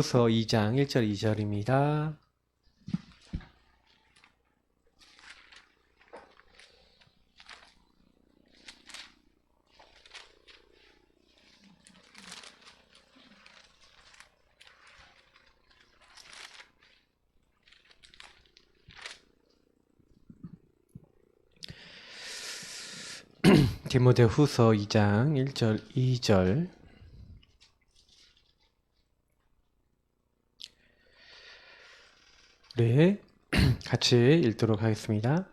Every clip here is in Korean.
후서 2장 1절 2절입니다. 디모데후서 2장 1절 2절. 네, 같이 읽도록 하겠습니다.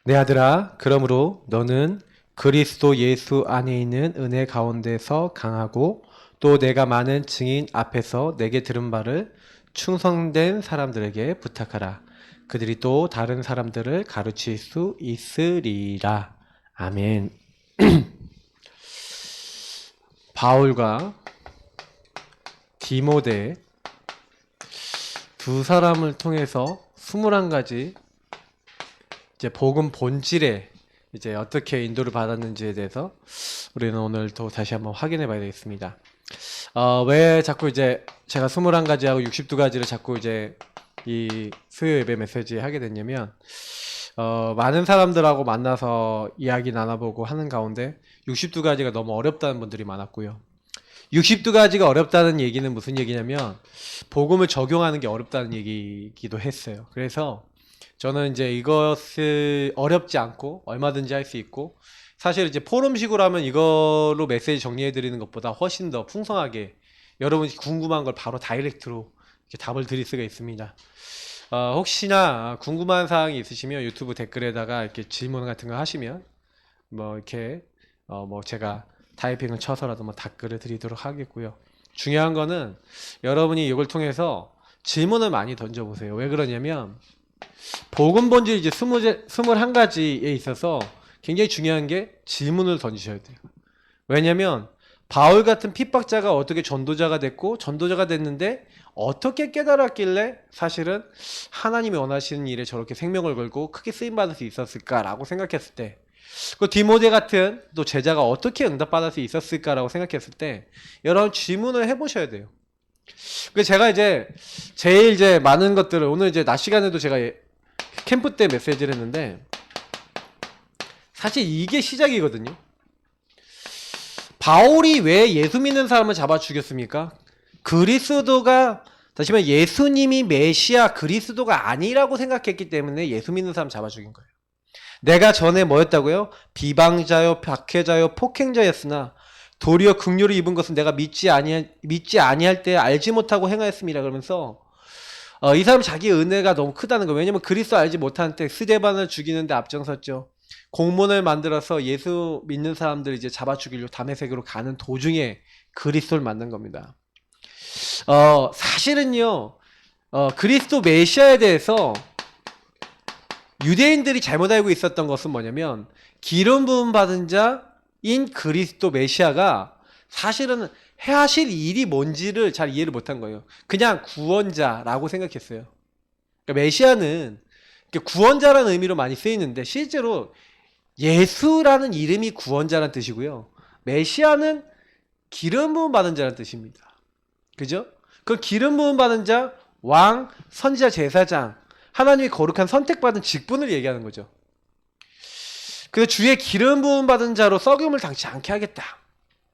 내 아들아, 그러므로 너는 그리스도 예수 안에 있는 은혜 가운데서 강하고 또 내가 많은 증인 앞에서 내게 들은 바를 충성된 사람들에게 부탁하라. 그들이 또 다른 사람들을 가르칠 수 있으리라. 아멘. 바울과 디모데 두 사람을 통해서 21가지 이제 복음 본질에 이제 어떻게 인도를 받았는지에 대해서 우리는 오늘 또 다시 한번 확인해 봐야 되겠습니다. 왜 자꾸 이제 제가 21가지하고 62가지를 자꾸 이제 이 수요 예배 메시지에 하게 됐냐면, 많은 사람들하고 만나서 이야기 나눠보고 하는 가운데 62가지가 너무 어렵다는 분들이 많았고요. 62가지가 어렵다는 얘기는 무슨 얘기냐면 복음을 적용하는 게 어렵다는 얘기이기도 했어요. 그래서 저는 이제 이것을 어렵지 않고 얼마든지 할 수 있고, 사실 이제 포럼식으로 하면 이걸로 메시지 정리해 드리는 것보다 훨씬 더 풍성하게 여러분이 궁금한 걸 바로 다이렉트로 이렇게 답을 드릴 수가 있습니다. 혹시나 궁금한 사항이 있으시면 유튜브 댓글에다가 이렇게 질문 같은 거 하시면 뭐 이렇게 뭐 제가 타이핑을 쳐서라도 뭐 답글을 드리도록 하겠고요. 중요한 거는 여러분이 이걸 통해서 질문을 많이 던져보세요. 왜 그러냐면 복음 본질 이제 21가지에 있어서 굉장히 중요한 게 질문을 던지셔야 돼요. 왜냐면 바울 같은 핍박자가 어떻게 전도자가 됐고, 전도자가 됐는데 어떻게 깨달았길래 사실은 하나님이 원하시는 일에 저렇게 생명을 걸고 크게 쓰임받을 수 있었을까라고 생각했을 때, 그 디모데 같은 또 제자가 어떻게 응답받을 수 있었을까라고 생각했을 때 여러분 질문을 해보셔야 돼요. 그 제가 이제 제일 이제 많은 것들을 오늘 이제 낮 시간에도 제가 캠프 때 메시지를 했는데, 사실 이게 시작이거든요. 바울이 왜 예수 믿는 사람을 잡아 죽였습니까? 그리스도가, 다시 말해 예수님이 메시아 그리스도가 아니라고 생각했기 때문에 예수 믿는 사람 잡아 죽인 거예요. 내가 전에 뭐였다고요? 비방자요, 박해자요, 폭행자였으나 도리어 긍휼을 입은 것은 내가 믿지 아니할 때 알지 못하고 행하였습니다. 그러면서 이 사람 자기의 은혜가 너무 크다는 거예요. 왜냐면 그리스도 알지 못하는 때 스데반을 죽이는데 앞장섰죠. 공문을 만들어서 예수 믿는 사람들 이제 잡아 죽이려고 다메섹으로 가는 도중에 그리스도를 만난 겁니다. 사실은요, 그리스도 메시아에 대해서 유대인들이 잘못 알고 있었던 것은 뭐냐면 기름 부음 받은 자인 그리스도 메시아가 사실은 하실 일이 뭔지를 잘 이해를 못한 거예요. 그냥 구원자라고 생각했어요. 그러니까 메시아는 구원자라는 의미로 많이 쓰이는데 실제로 예수라는 이름이 구원자라는 뜻이고요. 메시아는 기름 부음 받은 자라는 뜻입니다. 그죠? 그 기름 부음 받은 자, 왕, 선지자, 제사장, 하나님이 거룩한 선택받은 직분을 얘기하는 거죠. 그래서 주의 기름 부음 받은 자로 썩음을 당치 않게 하겠다.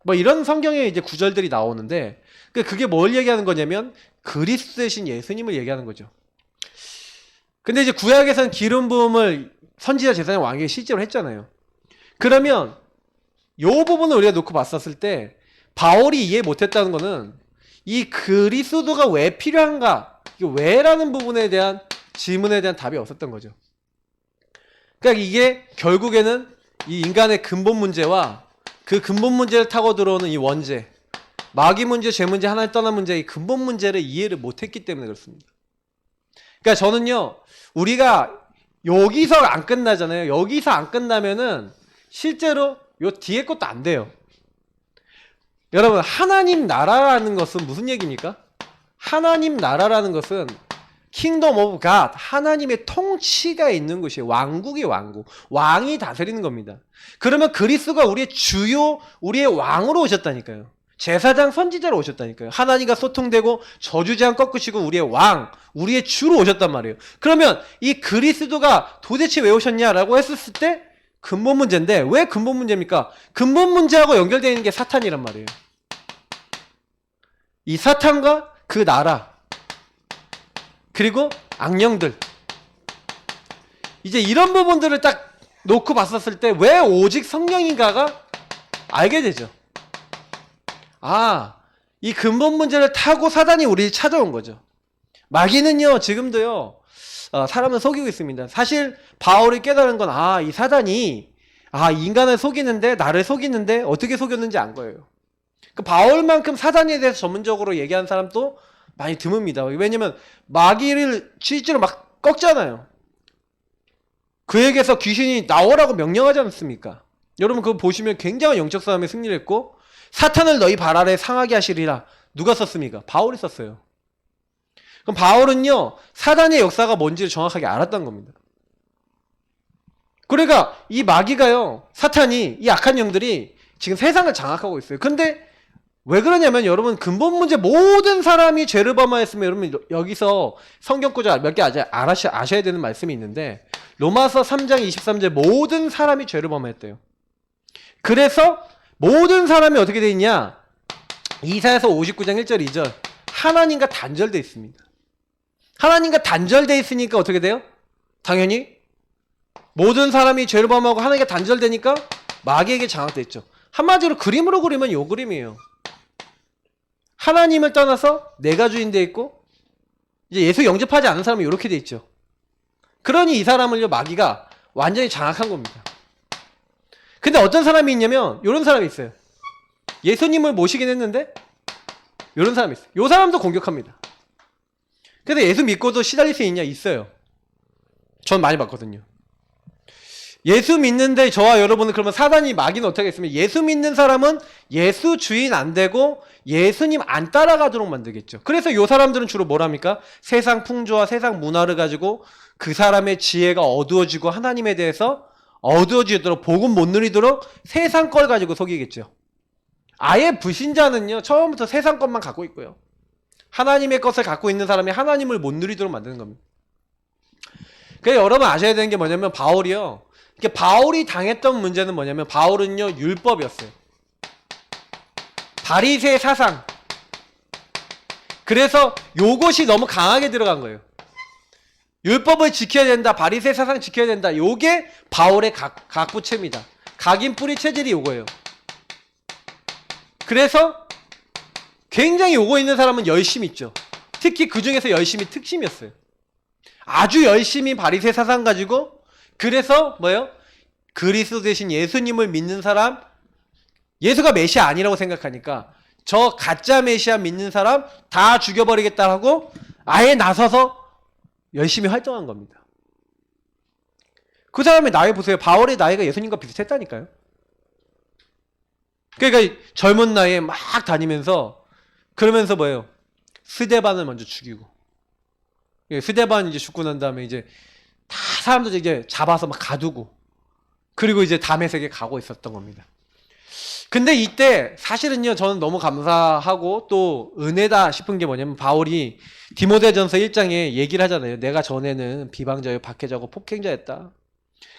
뭐 이런 성경에 이제 구절들이 나오는데, 그게 뭘 얘기하는 거냐면 그리스도 대신 예수님을 얘기하는 거죠. 근데 이제 구약에서는 기름 부음을 선지자, 제사장, 왕에게 실제로 했잖아요. 그러면 요 부분을 우리가 놓고 봤었을 때 바울이 이해 못했다는 거는 이 그리스도가 왜 필요한가, 왜라는 부분에 대한 질문에 대한 답이 없었던 거죠. 그러니까 이게 결국에는 이 인간의 근본 문제와 그 근본 문제를 타고 들어오는 이 원죄, 마귀 문제, 죄 문제, 하나님 떠난 문제의 근본 문제를 이해를 못했기 때문에 그렇습니다. 그러니까 저는요, 우리가 여기서 안 끝나잖아요. 여기서 안 끝나면은 실제로 요 뒤에 것도 안 돼요. 여러분, 하나님 나라라는 것은 무슨 얘기입니까? 하나님 나라라는 것은 Kingdom of God, 하나님의 통치가 있는 것이에요. 왕국이 왕국, 왕이 다스리는 겁니다. 그러면 그리스도가 우리의 주요, 우리의 왕으로 오셨다니까요. 제사장 선지자로 오셨다니까요. 하나님과 소통되고 저주제한 꺾으시고 우리의 왕, 우리의 주로 오셨단 말이에요. 그러면 이 그리스도가 도대체 왜 오셨냐라고 했었을 때 근본 문제인데, 왜 근본 문제입니까? 근본 문제하고 연결되어 있는 게 사탄이란 말이에요. 이 사탄과 그 나라, 그리고 악령들, 이제 이런 부분들을 딱 놓고 봤었을 때 왜 오직 성령인가가 알게 되죠. 아, 이 근본 문제를 타고 사단이 우리를 찾아온 거죠. 마귀는요, 지금도요, 사람을 속이고 있습니다. 사실 바울이 깨달은 건, 이 사단이 인간을 속이는데, 나를 속이는데 어떻게 속였는지 안 거예요. 그 바울만큼 사단에 대해서 전문적으로 얘기하는 사람도 많이 드뭅니다. 왜냐면 마귀를 실제로 막 꺾잖아요. 그에게서 귀신이 나오라고 명령하지 않습니까? 여러분 그거 보시면 굉장한 영적 싸움에 승리를 했고, 사탄을 너희 발 아래 상하게 하시리라. 누가 썼습니까? 바울이 썼어요. 그럼 바울은요, 사단의 역사가 뭔지를 정확하게 알았던 겁니다. 그러니까 이 마귀가요, 사탄이, 이 악한 영들이 지금 세상을 장악하고 있어요. 근데 왜 그러냐면, 여러분 근본 문제, 모든 사람이 죄를 범하였으면, 여러분 여기서 성경 구절 몇 개 아셔야 되는 말씀이 있는데, 로마서 3장 23절 모든 사람이 죄를 범했대요. 그래서 모든 사람이 어떻게 돼 있냐? 이사야서 59장 1절 2절 하나님과 단절돼 있습니다. 하나님과 단절돼 있으니까 어떻게 돼요? 당연히 모든 사람이 죄를 범하고 하나님과 단절되니까 마귀에게 장악돼 있죠. 한마디로 그림으로 그리면 요 그림이에요. 하나님을 떠나서 내가 주인 돼 있고, 이제 예수 영접하지 않은 사람은 이렇게 돼 있죠. 그러니 이 사람을요, 마귀가 완전히 장악한 겁니다. 근데 어떤 사람이 있냐면, 이런 사람이 있어요. 예수님을 모시긴 했는데 이런 사람이 있어요. 이 사람도 공격합니다. 근데 예수 믿고도 시달릴 수 있냐? 있어요. 전 많이 봤거든요. 예수 믿는데 저와 여러분은, 그러면 사단이, 마귀는 어떻게 했으면, 예수 믿는 사람은 예수 주인 안 되고 예수님 안 따라가도록 만들겠죠. 그래서 이 사람들은 주로 뭘 합니까? 세상 풍조와 세상 문화를 가지고 그 사람의 지혜가 어두워지고 하나님에 대해서 어두워지도록, 복음 못 누리도록 세상 걸 가지고 속이겠죠. 아예 불신자는요, 처음부터 세상 것만 갖고 있고요, 하나님의 것을 갖고 있는 사람이 하나님을 못 누리도록 만드는 겁니다. 그래서 여러분 아셔야 되는 게 뭐냐면, 바울이요, 바울이 당했던 문제는 뭐냐면, 바울은요, 율법이었어요. 바리새의 사상. 그래서 요것이 너무 강하게 들어간 거예요. 율법을 지켜야 된다, 바리새 사상 지켜야 된다. 요게 바울의 각부채입니다. 각인 뿌리 체질이 요거예요. 그래서 굉장히 요거 있는 사람은 열심히 있죠. 특히 그 중에서 열심히 특심이었어요. 아주 열심히 바리새 사상 가지고, 그래서 뭐예요? 그리스도 대신 예수님을 믿는 사람, 예수가 메시아 아니라고 생각하니까 저 가짜 메시아 믿는 사람 다 죽여버리겠다 하고 아예 나서서 열심히 활동한 겁니다. 그 사람의 나이 보세요. 바울의 나이가 예수님과 비슷했다니까요. 그러니까 젊은 나이에 막 다니면서, 그러면서 뭐예요? 스데반을 먼저 죽이고, 스데반 이제 죽고 난 다음에 이제 다 사람들 이제 잡아서 막 가두고, 그리고 이제 다메섹에 가고 있었던 겁니다. 근데 이때 사실은요, 저는 너무 감사하고 또 은혜다 싶은 게 뭐냐면, 바울이 디모데전서 1장에 얘기를 하잖아요. 내가 전에는 비방자요, 박해자고 폭행자였다.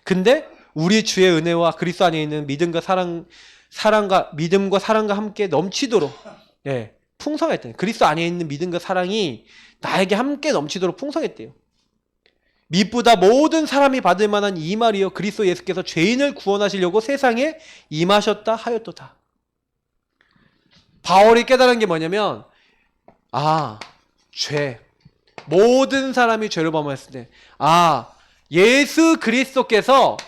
근데 우리 주의 은혜와 그리스도 안에 있는 믿음과 사랑과 함께 넘치도록, 풍성했대요. 그리스도 안에 있는 믿음과 사랑이 나에게 함께 넘치도록 풍성했대요. 미쁘다 모든 사람이 받을 만한 이 말이요, 그리스도 예수께서 죄인을 구원하시려고 세상에 임하셨다 하였도다. 바울이 깨달은 게 뭐냐면, 죄, 모든 사람이 죄를 범했을 때, 예수 그리스도께서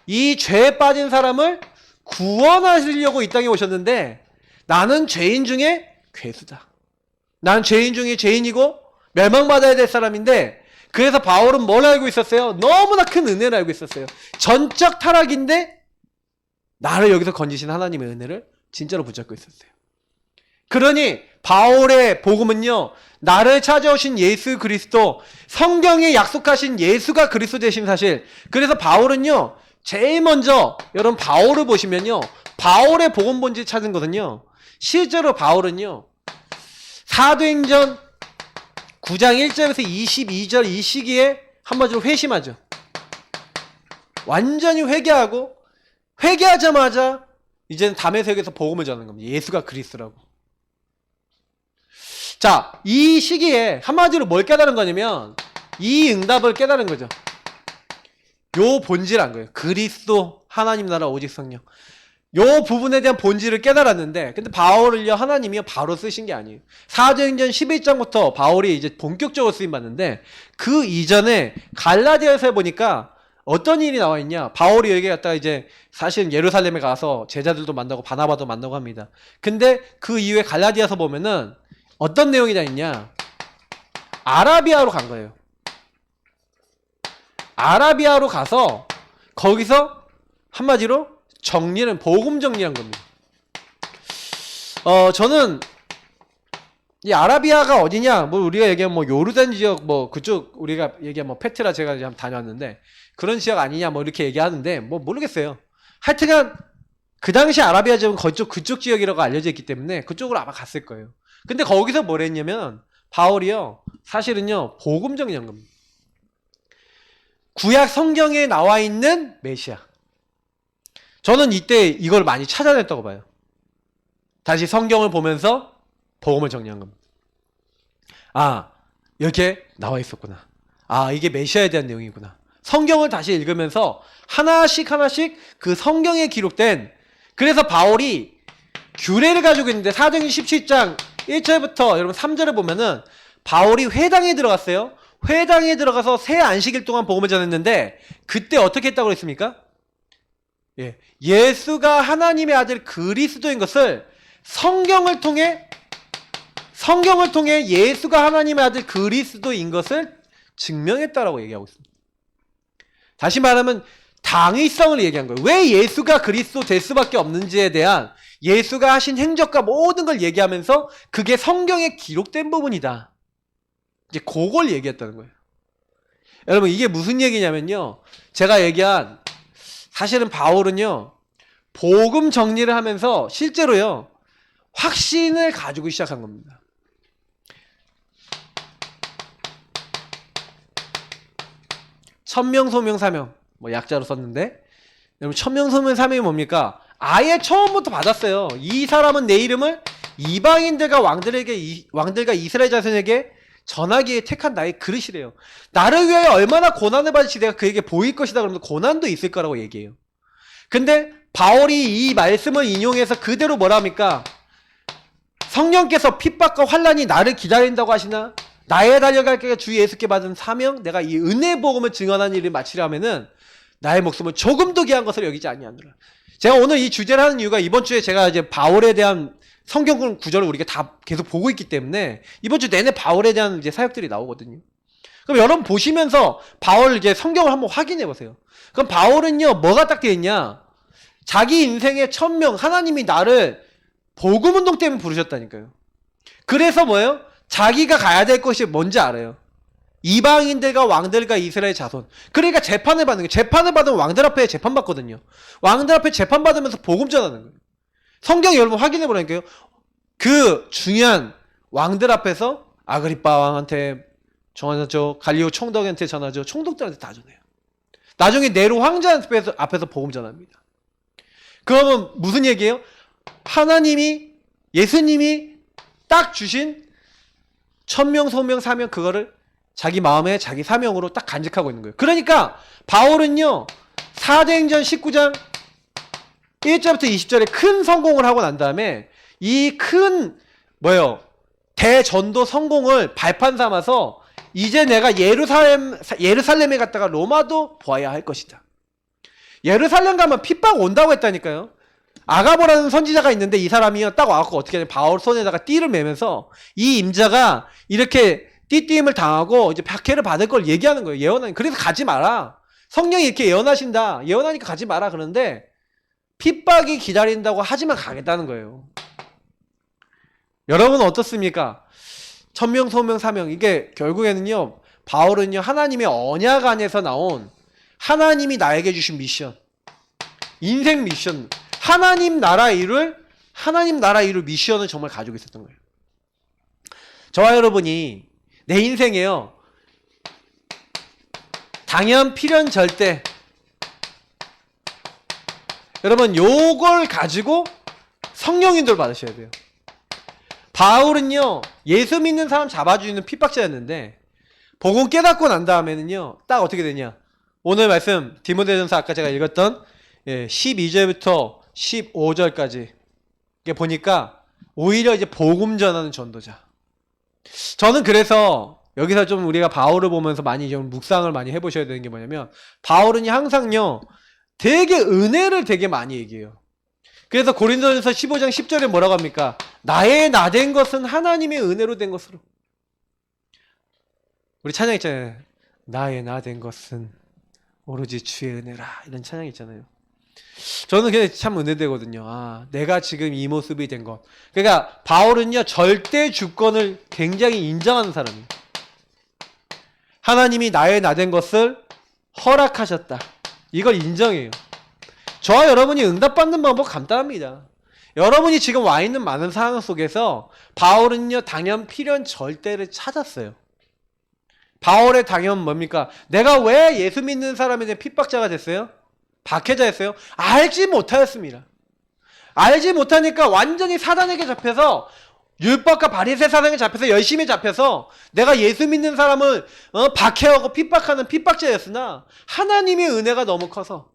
이 죄에 빠진 사람을 구원하시려고 이 땅에 오셨는데, 나는 죄인 중에 괴수다. 난 죄인 중에 죄인이고 멸망받아야 될 사람인데, 그래서 바울은 뭘 알고 있었어요? 너무나 큰 은혜를 알고 있었어요. 전적 타락인데 나를 여기서 건지신 하나님의 은혜를 진짜로 붙잡고 있었어요. 그러니 바울의 복음은요, 나를 찾아오신 예수 그리스도, 성경에 약속하신 예수가 그리스도 되신 사실. 그래서 바울은요, 제일 먼저 여러분 바울을 보시면요, 바울의 복음 본질 찾은 것은요, 실제로 바울은요, 사도행전 9장 1절에서 22절 이 시기에 한마디로 회심하죠. 완전히 회개하고, 회개하자마자 이제는 다메섹에서 복음을 전하는 겁니다. 예수가 그리스도라고. 자, 이 시기에 한마디로 뭘 깨달은 거냐면 이 응답을 깨달은 거죠. 요 본질한 거예요. 그리스도, 하나님 나라, 오직 성령. 요 부분에 대한 본질을 깨달았는데, 근데 바울을요, 하나님이요, 바로 쓰신 게 아니에요. 사도행전 11장부터 바울이 이제 본격적으로 쓰임받는데, 그 이전에 갈라디아서에 보니까 어떤 일이 나와 있냐? 바울이 여기 갔다가 이제 사실은 예루살렘에 가서 제자들도 만나고 바나바도 만나고 합니다. 근데 그 이후에 갈라디아서 보면은 어떤 내용이 다 있냐? 아라비아로 간 거예요. 아라비아로 가서 거기서 한마디로 정리는 복음 정리한 겁니다. 저는 이 아라비아가 어디냐? 뭐 우리가 얘기하면 뭐 요르단 지역 뭐 그쪽 우리가 얘기하면 뭐 페트라 제가 이제 한번 다녀왔는데 그런 지역 아니냐 뭐 이렇게 얘기하는데 뭐 모르겠어요. 하여튼간 그 당시 아라비아 지역은 그쪽 지역이라고 알려져 있기 때문에 그쪽으로 아마 갔을 거예요. 근데 거기서 뭘 했냐면 바울이요, 사실은요, 복음 정리한 겁니다. 구약 성경에 나와 있는 메시아. 저는 이때 이걸 많이 찾아냈다고 봐요. 다시 성경을 보면서 복음을 정리한 겁니다. 아, 이렇게 나와 있었구나. 아, 이게 메시아에 대한 내용이구나. 성경을 다시 읽으면서 하나씩 그 성경에 기록된, 그래서 바울이 규례를 가지고 있는데 사도행전 17장 1절부터 여러분 3절을 보면은 바울이 회당에 들어갔어요. 회당에 들어가서 새 안식일 동안 복음을 전했는데 그때 어떻게 했다고 그랬습니까? 예수가 하나님의 아들 그리스도인 것을 성경을 통해 예수가 하나님의 아들 그리스도인 것을 증명했다라고 얘기하고 있습니다. 다시 말하면 당위성을 얘기한 거예요. 왜 예수가 그리스도 될 수밖에 없는지에 대한 예수가 하신 행적과 모든 걸 얘기하면서 그게 성경에 기록된 부분이다. 이제 그걸 얘기했다는 거예요. 여러분, 이게 무슨 얘기냐면요, 제가 얘기한, 사실은 바울은요, 복음 정리를 하면서 실제로요, 확신을 가지고 시작한 겁니다. 천명, 소명, 사명, 뭐 약자로 썼는데, 여러분, 천명, 소명, 사명이 뭡니까? 아예 처음부터 받았어요. 이 사람은 내 이름을 이방인들과 왕들과 이스라엘 자손에게 전하기에 택한 나의 그릇이래요. 나를 위하여 얼마나 고난을 받을지 내가 그에게 보일 것이다. 그러면 고난도 있을 거라고 얘기해요. 근데 바울이 이 말씀을 인용해서 그대로 뭐라 합니까? 성령께서 핍박과 환난이 나를 기다린다고 하시나? 나의 달려갈 길에 주 예수께 받은 사명, 내가 이 은혜의 복음을 증언하는 일을 마치려 하면은 나의 목숨을 조금도 귀한 것을 여기지 아니하노라. 제가 오늘 이 주제를 하는 이유가 이번 주에 제가 이제 바울에 대한 성경 구절을 우리가 다 계속 보고 있기 때문에 이번 주 내내 바울에 대한 이제 사역들이 나오거든요. 그럼 여러분 보시면서 바울 이제 성경을 한번 확인해 보세요. 그럼 바울은요, 뭐가 딱 되어 있냐? 자기 인생의 천명, 하나님이 나를 복음운동 때문에 부르셨다니까요. 그래서 뭐예요? 자기가 가야 될 것이 뭔지 알아요. 이방인들과 왕들과 이스라엘 자손. 그러니까 재판을 받는 거예요. 재판을 받으면 왕들 앞에 재판받거든요. 왕들 앞에 재판받으면서 복음 전하는 거예요. 성경 여러분 확인해 보라니까요. 그 중요한 왕들 앞에서 아그리빠 왕한테 전하죠. 갈리오 총독한테 전하죠. 총독들한테 다 전해요. 나중에 네로 황제 앞에서 복음 전합니다. 그러면 무슨 얘기예요? 하나님이, 예수님이 딱 주신 천명, 소명, 사명, 그거를 자기 마음에 자기 사명으로 딱 간직하고 있는 거예요. 그러니까 바울은요, 사도행전 19장 1절부터 20절에 큰 성공을 하고 난 다음에 이 큰 대전도 성공을 발판 삼아서 이제 내가 예루살렘에 갔다가 로마도 보아야 할 것이다. 예루살렘 가면 핍박 온다고 했다니까요. 아가보라는 선지자가 있는데 이 사람이요, 딱 와갖고 어떻게 하냐, 바울 손에다가 띠를 매면서 이 임자가 이렇게 띠띠임을 당하고 이제 박해를 받을 걸 얘기하는 거예요. 예언하는. 그래서 가지 마라. 성령이 이렇게 예언하신다. 예언하니까 가지 마라. 그런데 핍박이 기다린다고 하지만 가겠다는 거예요. 여러분은 어떻습니까? 천명, 소명, 사명. 이게 결국에는요, 바울은요, 하나님의 언약 안에서 나온 하나님이 나에게 주신 미션, 인생 미션, 하나님 나라 일을 하나님 나라 이룰 미션을 정말 가지고 있었던 거예요. 저와 여러분이 내 인생에요, 당연, 필연, 절대, 여러분 요걸 가지고 성령 인도를 받으셔야 돼요. 바울은요, 예수 믿는 사람 잡아주는 핍박자였는데 복음 깨닫고 난 다음에는요, 딱 어떻게 되냐, 오늘 말씀 디모데전서 아까 제가 읽었던 12절부터 15절까지 보니까 오히려 이제 복음 전하는 전도자. 저는 그래서 여기서 좀 우리가 바울을 보면서 많이 좀 묵상을 많이 해보셔야 되는 게 뭐냐면, 바울은 항상요 되게 은혜를 되게 많이 얘기해요. 그래서 고린도전서 15장 10절에 뭐라고 합니까? 나의 나 된 것은 하나님의 은혜로 된 것으로. 우리 찬양 있잖아요. 나의 나 된 것은 오로지 주의 은혜라. 이런 찬양 있잖아요. 저는 그게 참 은혜되거든요. 아, 내가 지금 이 모습이 된 것. 그러니까 바울은요 절대 주권을 굉장히 인정하는 사람이에요. 하나님이 나의 나 된 것을 허락하셨다. 이걸 인정해요. 저와 여러분이 응답받는 방법 간단합니다. 여러분이 지금 와 있는 많은 상황 속에서 바울은요 당연, 필연, 절대를 찾았어요. 바울의 당연 뭡니까? 내가 왜 예수 믿는 사람에 대해 핍박자가 됐어요? 박해자였어요? 알지 못하였습니다. 알지 못하니까 완전히 사단에게 잡혀서, 율법과 바리새 사상에 잡혀서 열심히 잡혀서 내가 예수 믿는 사람을 박해하고 핍박하는 핍박자였으나 하나님의 은혜가 너무 커서,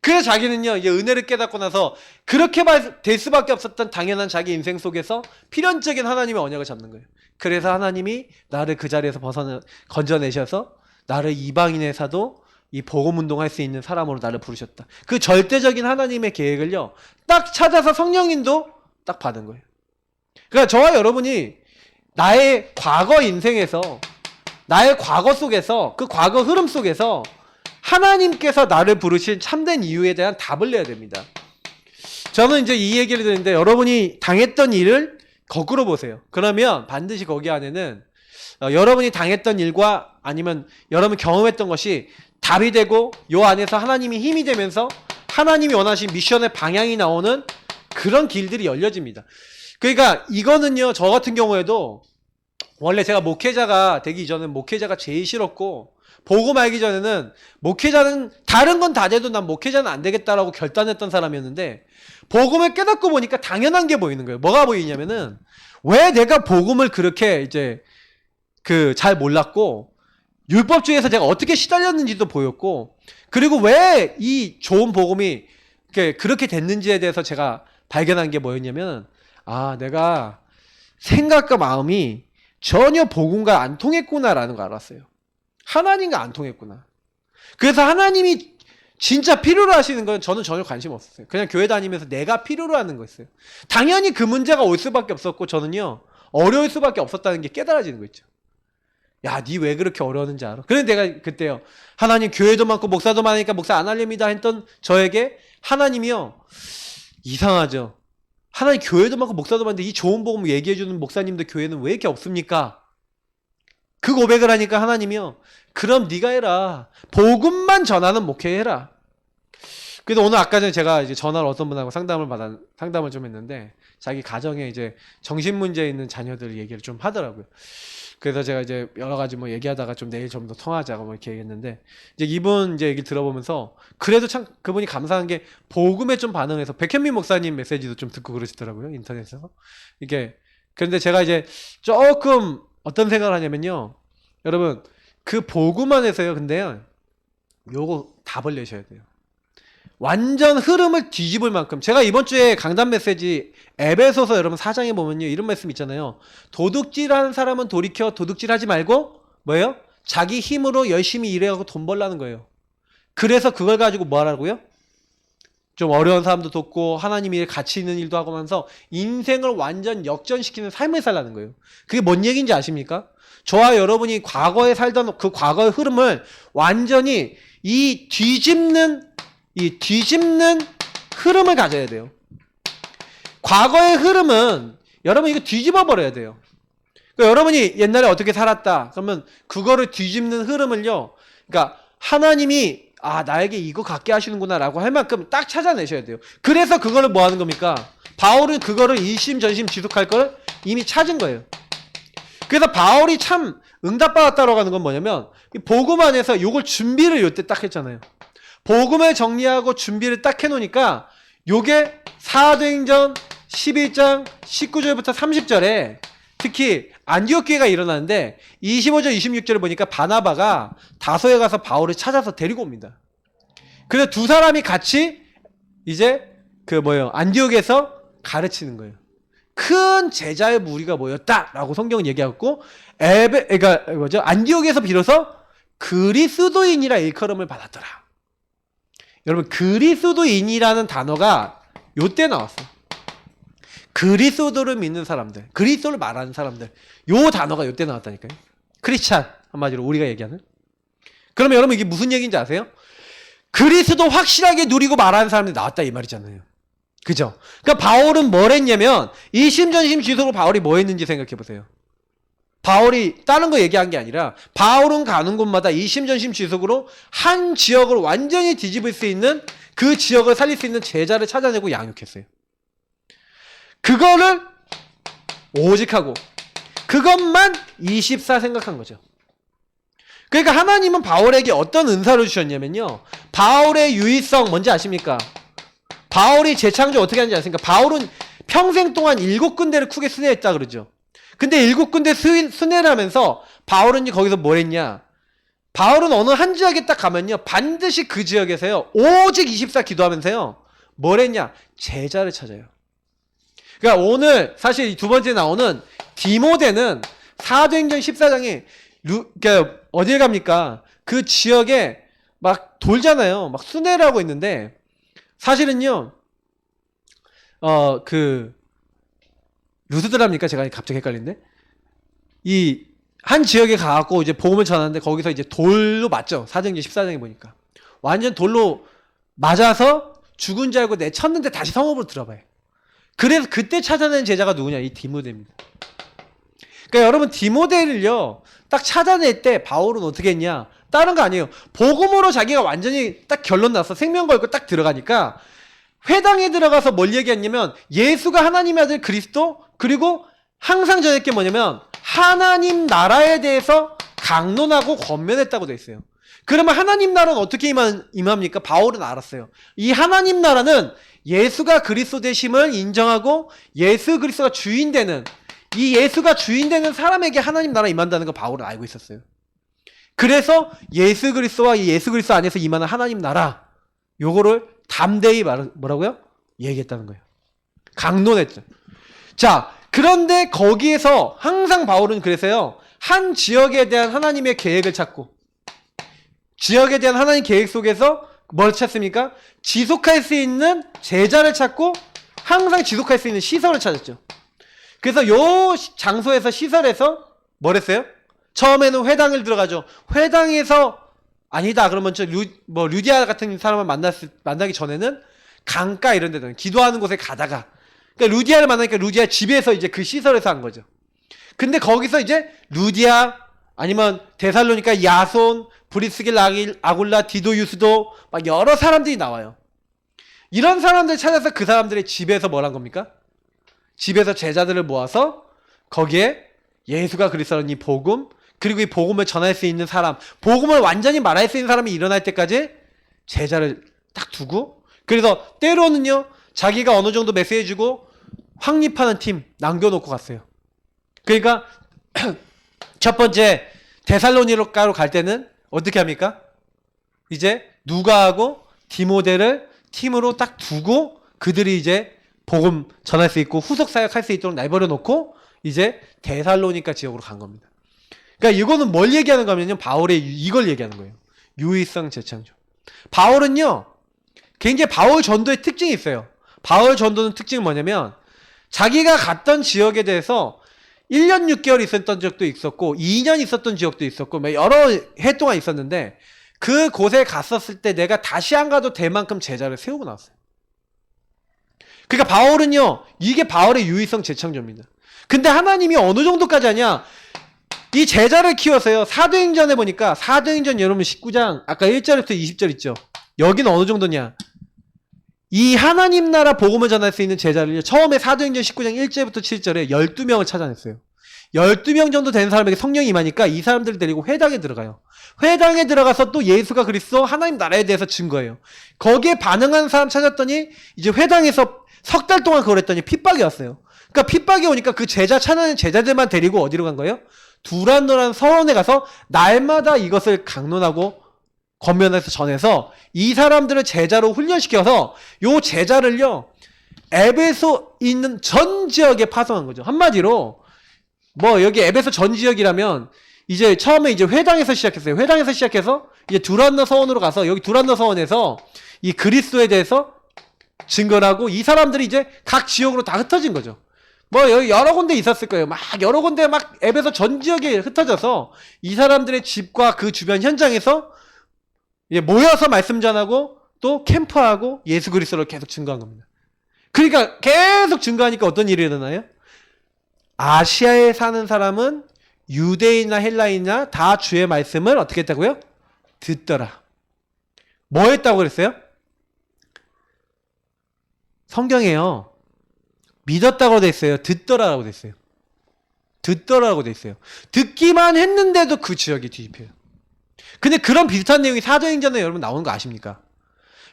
그래서 자기는요 이제 은혜를 깨닫고 나서 그렇게 될 수밖에 없었던 당연한 자기 인생 속에서 필연적인 하나님의 언약을 잡는 거예요. 그래서 하나님이 나를 그 자리에서 건져내셔서 나를 이방인의 사도, 이 복음 운동할 수 있는 사람으로 나를 부르셨다. 그 절대적인 하나님의 계획을요 딱 찾아서 성령인도 딱 받은 거예요. 그러니까 저와 여러분이 나의 과거 인생에서, 나의 과거 속에서, 그 과거 흐름 속에서 하나님께서 나를 부르신 참된 이유에 대한 답을 내야 됩니다. 저는 이제 이 얘기를 드리는데, 여러분이 당했던 일을 거꾸로 보세요. 그러면 반드시 거기 안에는 여러분이 당했던 일과 아니면 여러분 경험했던 것이 답이 되고, 요 안에서 하나님이 힘이 되면서 하나님이 원하신 미션의 방향이 나오는 그런 길들이 열려집니다. 그러니까 이거는요 저 같은 경우에도 원래 제가 목회자가 되기 이전엔 목회자가 제일 싫었고, 복음 알기 전에는 목회자는 다른 건 다 돼도 난 목회자는 안 되겠다라고 결단했던 사람이었는데, 복음을 깨닫고 보니까 당연한 게 보이는 거예요. 뭐가 보이냐면은, 왜 내가 복음을 그렇게 이제 잘 몰랐고 율법주의에서 제가 어떻게 시달렸는지도 보였고, 그리고 왜 이 좋은 복음이 그렇게 됐는지에 대해서 제가 발견한 게 뭐였냐면, 아, 내가 생각과 마음이 전혀 복음과 안 통했구나라는 걸 알았어요. 하나님과 안 통했구나. 그래서 하나님이 진짜 필요로 하시는 건 저는 전혀 관심 없었어요. 그냥 교회 다니면서 내가 필요로 하는 거였어요. 당연히 그 문제가 올 수밖에 없었고, 저는요 어려울 수밖에 없었다는 게 깨달아지는 거 있죠. 야, 니 왜 그렇게 어려웠는지 알아? 그런데 내가 그때요, 하나님 교회도 많고 목사도 많으니까 목사 안 하렵니다 했던 저에게 하나님이요, 이상하죠. 하나님 교회도 많고 목사도 많은데 이 좋은 복음 얘기해주는 목사님들 교회는 왜 이렇게 없습니까? 그 고백을 하니까 하나님이요, 그럼 네가 해라. 복음만 전하는 목회해라. 그래서 오늘 아까 전에 제가 이제 전화를 어떤 분하고 상담을 좀 했는데, 자기 가정에 이제 정신 문제 있는 자녀들 얘기를 좀 하더라고요. 그래서 제가 이제 여러 가지 뭐 얘기하다가 좀 내일 좀 더 통화하자고 뭐 이렇게 얘기했는데, 이제 이분 이제 얘기 들어보면서 그래도 참 그분이 감사한 게 복음에 좀 반응해서, 백현민 목사님 메시지도 좀 듣고 그러시더라고요, 인터넷에서. 이게, 그런데 제가 이제 조금 어떤 생각을 하냐면요, 여러분 그 복음 안에서요, 근데요 요거 답을 내셔야 돼요. 완전 흐름을 뒤집을 만큼. 제가 이번 주에 강단 메시지 에베소서 여러분 4장에 보면요 이런 말씀 있잖아요. 도둑질하는 사람은 돌이켜 도둑질하지 말고 뭐예요? 자기 힘으로 열심히 일해가고 돈 벌라는 거예요. 그래서 그걸 가지고 뭐 하라고요? 좀 어려운 사람도 돕고 하나님이 가치 있는 일도 하고 하면서 인생을 완전 역전시키는 삶을 살라는 거예요. 그게 뭔 얘기인지 아십니까? 저와 여러분이 과거에 살던 그 과거의 흐름을 완전히 이 뒤집는 흐름을 가져야 돼요. 과거의 흐름은 여러분 이거 뒤집어 버려야 돼요. 그러니까 여러분이 옛날에 어떻게 살았다 그러면 그거를 뒤집는 흐름을요, 그러니까 하나님이 나에게 이거 갖게 하시는구나 라고 할 만큼 딱 찾아내셔야 돼요. 그래서 그거를 뭐 하는 겁니까? 바울은 그거를 일심 전심 지속할 걸 이미 찾은 거예요. 그래서 바울이 참 응답받았다라고 하는 건 뭐냐면 복음 안에서 요걸 준비를 요때 딱 했잖아요. 복음을 정리하고 준비를 딱 해놓으니까 요게 사도행전 11장 19절부터 30절에 특히 안디옥 교회가 일어나는데 25절 26절을 보니까 바나바가 다소에 가서 바울을 찾아서 데리고 옵니다. 그래서 두 사람이 같이 이제 안디옥에서 가르치는 거예요. 큰 제자의 무리가 모였다라고 성경은 얘기하고 안디옥에서 비로소 그리스도인이라 일컬음을 받았더라. 여러분 그리스도인이라는 단어가 요때 나왔어요. 그리스도를 믿는 사람들, 그리스도를 말하는 사람들, 요 단어가 요때 나왔다니까요. 크리스찬 한마디로 우리가 얘기하는. 그러면 여러분 이게 무슨 얘기인지 아세요? 그리스도 확실하게 누리고 말하는 사람들이 나왔다 이 말이잖아요. 그죠? 그러니까 바울은 뭘 했냐면 일심전심 지속으로 바울이 뭐 했는지 생각해 보세요. 바울이 다른 거 얘기한 게 아니라 바울은 가는 곳마다 일심전심 지속으로 한 지역을 완전히 뒤집을 수 있는 그 지역을 살릴 수 있는 제자를 찾아내고 양육했어요. 그거를 오직 하고 그것만 24 생각한 거죠. 그러니까 하나님은 바울에게 어떤 은사를 주셨냐면요. 바울의 유의성 뭔지 아십니까? 바울이 재창조 어떻게 하는지 아십니까? 바울은 평생 동안 7군데를 크게 순회했다 그러죠. 근데 7군데 순회를 하면서 바울은 거기서 뭘 했냐? 바울은 어느 한 지역에 딱 가면요. 반드시 그 지역에서요. 오직 24 기도하면서요. 뭘 했냐? 제자를 찾아요. 그러니까 오늘 사실 두 번째 나오는 디모데는 사도행전 14장에 그러니까 어딜 갑니까? 그 지역에 막 돌잖아요. 막 순회를 하고 있는데 사실은요. 루스드라입니까? 제가 갑자기 헷갈리는데 이 한 지역에 가갖고 이제 복음을 전하는데 거기서 이제 돌로 맞죠. 사도행전 14장에 보니까 완전 돌로 맞아서 죽은 줄 알고 내쳤는데 다시 성읍으로 들어가요. 그래서 그때 찾아낸 제자가 누구냐? 이 디모데입니다. 그러니까 여러분 디모데를요 딱 찾아낼 때 바울은 어떻게 했냐? 다른 거 아니에요. 복음으로 자기가 완전히 딱 결론 났어. 생명 걸고 딱 들어가니까 회당에 들어가서 뭘 얘기했냐면 예수가 하나님의 아들 그리스도 그리고 항상 전했던 게 뭐냐면 하나님 나라에 대해서 강론하고 권면했다고 돼 있어요. 그러면 하나님 나라는 어떻게 임합니까? 바울은 알았어요. 이 하나님 나라는 예수가 그리스도 되심을 인정하고 예수 그리스도가 주인 되는 이 예수가 주인 되는 사람에게 하나님 나라 임한다는 거 바울은 알고 있었어요. 그래서 예수 그리스도와 이 예수 그리스도 안에서 임하는 하나님 나라 요거를 담대히 뭐라고요? 얘기했다는 거예요. 강론했죠. 자, 그런데 거기에서 항상 바울은 그래서요. 한 지역에 대한 하나님의 계획을 찾고 지역에 대한 하나님 계획 속에서 뭘 찾습니까? 지속할 수 있는 제자를 찾고 항상 지속할 수 있는 시설을 찾았죠. 그래서 요 장소에서 시설에서 뭘 했어요? 처음에는 회당을 들어가죠. 회당에서 아니다 그러면 루디아 같은 사람을 만나기 전에는 강가 이런 데는 기도하는 곳에 가다가 그러니까 루디아를 만나니까 루디아 집에서 이제 그 시설에서 한 거죠. 근데 거기서 이제 루디아 아니면 데살로니가 야손 브리스길 아굴라 디도 유스도 막 여러 사람들이 나와요. 이런 사람들 찾아서 그 사람들의 집에서 뭘 한 겁니까? 집에서 제자들을 모아서 거기에 예수가 그리스도라는 이 복음 그리고 이 복음을 전할 수 있는 사람 복음을 완전히 말할 수 있는 사람이 일어날 때까지 제자를 딱 두고 그래서 때로는요 자기가 어느 정도 메시지 주고 확립하는 팀 남겨놓고 갔어요. 그러니까 첫 번째 데살로니가로 갈 때는 어떻게 합니까? 이제 누가하고 디모데를 팀으로 딱 두고 그들이 이제 복음 전할 수 있고 후속 사역할 수 있도록 내버려 놓고 이제 데살로니가 지역으로 간 겁니다. 그러니까 이거는 뭘 얘기하는 거냐면 바울의 이걸 얘기하는 거예요. 유의성 재창조. 바울은요 굉장히 바울 전도의 특징이 있어요. 바울 전도는 특징은 뭐냐면 자기가 갔던 지역에 대해서 1년 6개월 있었던 적도 있었고 2년 있었던 지역도 있었고 여러 해 동안 있었는데 그 곳에 갔었을 때 내가 다시 안 가도 될 만큼 제자를 세우고 나왔어요. 그러니까 바울은요 이게 바울의 유의성 재창조입니다. 근데 하나님이 어느 정도까지 하냐 이 제자를 키워서요 사도행전에 보니까 사도행전 여러분 19장 아까 1절부터 20절 있죠. 여기는 어느 정도냐 이 하나님 나라 복음을 전할 수 있는 제자를요, 처음에 사도행전 19장 1절부터 7절에 12명을 찾아냈어요. 12명 정도 되는 사람에게 성령이 임하니까 이 사람들을 데리고 회당에 들어가요. 회당에 들어가서 또 예수가 그리스도 하나님 나라에 대해서 증거해요. 거기에 반응하는 사람 찾았더니 이제 회당에서 석 달 동안 그걸 했더니 핍박이 왔어요. 그러니까 핍박이 오니까 그 제자 찾아낸 제자들만 데리고 어디로 간 거예요? 두란노란 서원에 가서 날마다 이것을 강론하고 권면해서 전해서 이 사람들을 제자로 훈련시켜서 요 제자를요, 에베소 있는 전 지역에 파송한 거죠. 한마디로 뭐 여기 에베소 전 지역이라면 이제 처음에 이제 회당에서 시작했어요. 회당에서 시작해서 이제 두란노 서원으로 가서 여기 두란노 서원에서 이 그리스도에 대해서 증거를 하고 이 사람들이 이제 각 지역으로 다 흩어진 거죠. 뭐 여기 여러 군데 있었을 거예요. 막 여러 군데 막 에베소 전 지역에 흩어져서 이 사람들의 집과 그 주변 현장에서 이제 모여서 말씀 전하고 또 캠프하고 예수 그리스도를 계속 증거한 겁니다. 그러니까 계속 증거하니까 어떤 일이 일어나요? 아시아에 사는 사람은 유대인이나 헬라인이나 다 주의 말씀을 어떻게 했다고요? 듣더라. 뭐 했다고 그랬어요? 성경에요, 믿었다고 돼 있어요? 듣더라라고 돼 있어요? 듣더라라고 돼 있어요. 듣기만 했는데도 그 지역이 뒤집혀요. 근데 그런 비슷한 내용이 사도행전에 여러분 나오는 거 아십니까?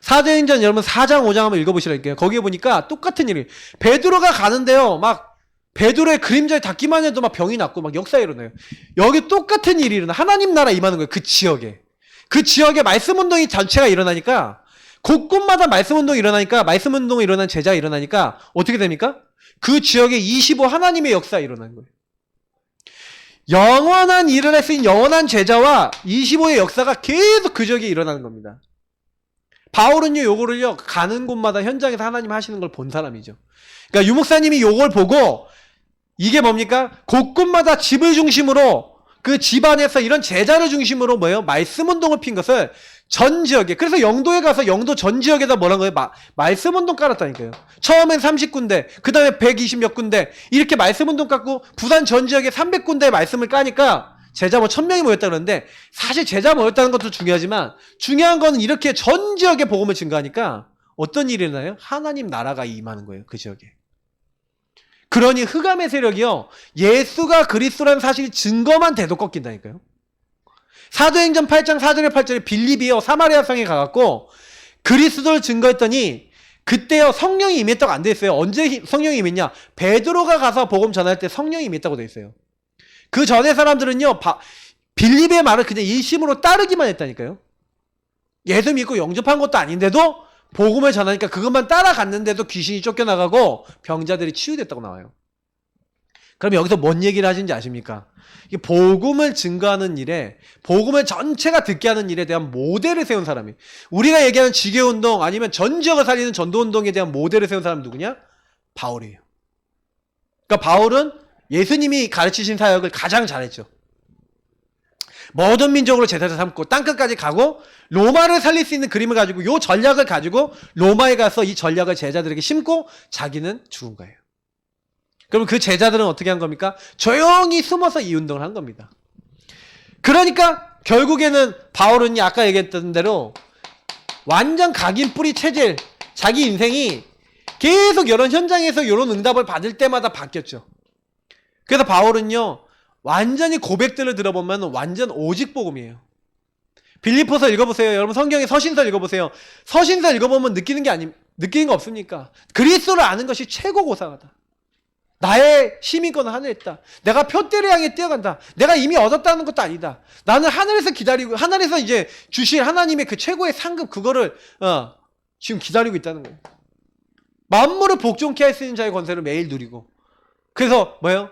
사도행전 여러분 4장 5장 한번 읽어보시라니까요. 거기에 보니까 똑같은 일이, 베드로가 가는데요, 막 베드로의 그림자에 닿기만 해도 막 병이 낫고 막 역사 일어나요. 여기 똑같은 일이 일어나. 하나님 나라 임하는 거예요. 그 지역에. 그 지역에 말씀 운동이 전체가 일어나니까, 곳곳마다 말씀 운동이 일어나니까, 말씀 운동이 일어난 제자가 일어나니까 어떻게 됩니까? 그 지역에 25 하나님의 역사가 일어나는 거예요. 영원한 일을 할 수 있는 영원한 제자와 25의 역사가 계속 그 지역에 일어나는 겁니다. 바울은요, 요거를요, 가는 곳마다 현장에서 하나님 하시는 걸 본 사람이죠. 그러니까 유목사님이 요걸 보고, 이게 뭡니까? 곳곳마다 집을 중심으로, 그 집안에서 이런 제자를 중심으로 뭐예요? 말씀 운동을 핀 것을 전 지역에, 그래서 영도에 가서 영도 전 지역에다 뭐란 거예요? 말씀 운동 깔았다니까요. 처음엔 30군데, 그 다음에 120몇 군데, 이렇게 말씀 운동 깔고 부산 전 지역에 300군데 말씀을 까니까 제자 뭐 1000명이 모였다 그러는데, 사실 제자 모였다는 것도 중요하지만 중요한 거는 이렇게 전 지역에 복음을 증거하니까 어떤 일이 일어나요? 하나님 나라가 임하는 거예요. 그 지역에. 그러니 흑암의 세력이요, 예수가 그리스도라는 사실 증거만 돼도 꺾인다니까요. 사도행전 8장 4절에 8절에 빌립이요, 사마리아 성에 가갖고 그리스도를 증거했더니 그때요, 성령이 임했다고 안 돼 있어요. 언제 성령이 임했냐? 베드로가 가서 복음 전할 때 성령이 임했다고 돼 있어요. 그 전에 사람들은요, 빌립의 말을 그냥 일심으로 따르기만 했다니까요. 예수 믿고 영접한 것도 아닌데도 복음을 전하니까 그것만 따라갔는데도 귀신이 쫓겨나가고 병자들이 치유됐다고 나와요. 그럼 여기서 뭔 얘기를 하시는지 아십니까? 이게 복음을 증거하는 일에, 복음을 전체가 듣게 하는 일에 대한 모델을 세운 사람이, 우리가 얘기하는 지교운동 아니면 전 지역을 살리는 전도운동에 대한 모델을 세운 사람이 누구냐? 바울이에요. 그러니까 바울은 예수님이 가르치신 사역을 가장 잘했죠. 모든 민족으로 제사를 삼고 땅끝까지 가고 로마를 살릴 수 있는 그림을 가지고, 요 전략을 가지고 로마에 가서 이 전략을 제자들에게 심고 자기는 죽은 거예요. 그러면 그 제자들은 어떻게 한 겁니까? 조용히 숨어서 이 운동을 한 겁니다. 그러니까 결국에는 바울은 아까 얘기했던 대로 완전 각인 뿌리 체질, 자기 인생이 계속 이런 현장에서 이런 응답을 받을 때마다 바뀌었죠. 그래서 바울은요, 완전히 고백들을 들어보면 완전 오직 복음이에요. 빌립보서 읽어보세요. 여러분 성경의 서신서 읽어보세요. 서신서 읽어보면 느끼는 거 없습니까? 그리스도를 아는 것이 최고 고상하다. 나의 시민권은 하늘에 있다. 내가 표대를 향해 뛰어간다. 내가 이미 얻었다는 것도 아니다. 나는 하늘에서 기다리고, 하늘에서 이제 주실 하나님의 그 최고의 상급, 그거를 지금 기다리고 있다는 거예요. 만물을 복종케 할 수 있는 자의 권세를 매일 누리고. 그래서 뭐예요?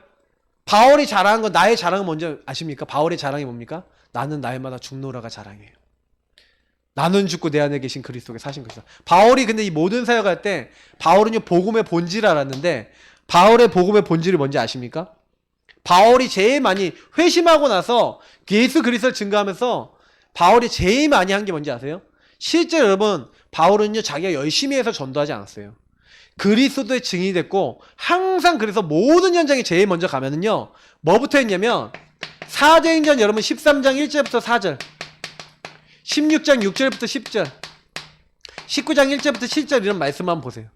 바울이 자랑한 건, 나의 자랑은 뭔지 아십니까? 바울의 자랑이 뭡니까? 나는 날마다 죽노라가 자랑이에요. 나는 죽고 내 안에 계신 그리스도께 사신 것이다. 바울이 근데 이 모든 사역할 때 바울은요, 복음의 본질을 알았는데, 바울의 복음의 본질이 뭔지 아십니까? 바울이 제일 많이 회심하고 나서 예수 그리스도를 증거하면서 바울이 제일 많이 한 게 뭔지 아세요? 실제 여러분, 바울은요, 자기가 열심히 해서 전도하지 않았어요. 그리스도의 증인이 됐고, 항상 그래서 모든 현장에 제일 먼저 가면은요, 뭐부터 했냐면, 사도행전 여러분 13장 1절부터 4절, 16장 6절부터 10절, 19장 1절부터 7절 이런 말씀 한번 보세요.